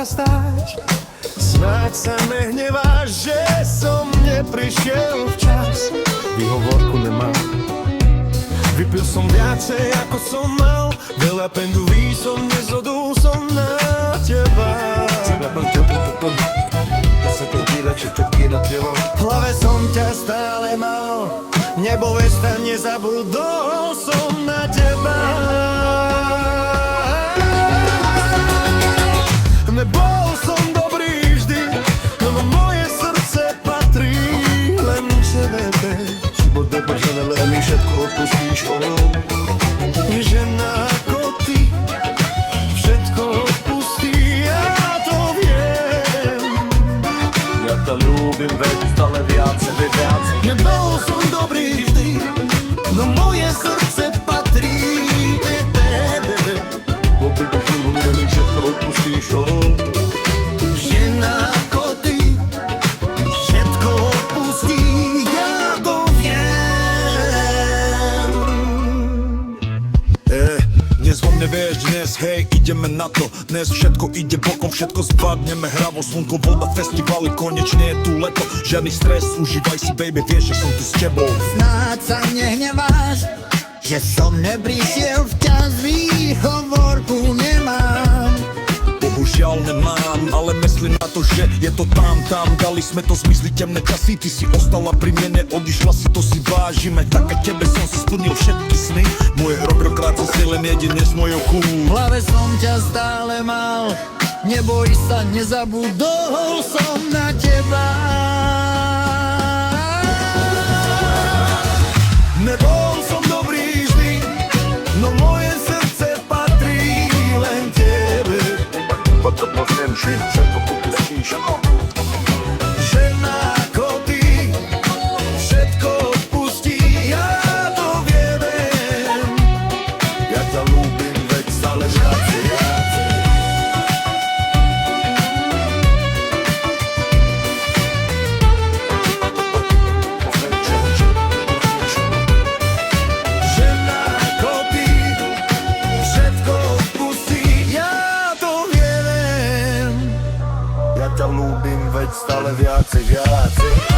ťa stáť. Snáď sa nehneváš, že som neprišiel včas. Výhovorku nemám. Vypil som viacej ako som mal. Veľa penduví som nezodul som na teba. V hlave som ťa stále mal. Nebo vesta nezabudol som na teba. Nebol som dobrý vždy, no moje srdce patrí len tebe. Život nepožené, mi všetko odpustíš, žena ako ty všetko odpustí, ja to viem. Ja ťa ľúbim, veď stále viacej. Nebol som dobrý vždy, no moje srdce patrí tebe. Mi všetko odpustíš, Žena ako ty všetko odpustí, ja to viem. Dnes vo mne vieš, dnes hej, ideme na to. Dnes všetko ide bokom, všetko zvládneme hravo. Slnko, voda, festivaly, konečne je tu leto. Žiadny stres, užívaj si baby, vieš, že som tu s tebou. Snáď sa nehneváš, že som neprišiel včas, výhovorku nemám. Bohužiaľ nemám, ale myslím na to, že je to tam. Dali sme to zmysli temné časy, ty si ostala pri mne, odišla si, to si vážime. Tak a tebe som si splnil všetky sny. Moje rokrát som si len jedine s mojou V kúl. hlave som ťa stále mal, neboj sa, nezabudol som na teba. Nebol som dobrý vždy, no moje srdce patrí len tebe. Potom poviem, že všetko odpustíš. Žena ako ty všetko odpustí, ja to viem. Ja ťa ľúbim, veď stále viacej. Žena ako ty všetko odpustí, ja to viem. Ja ťa ľúbim, veď stále viacej.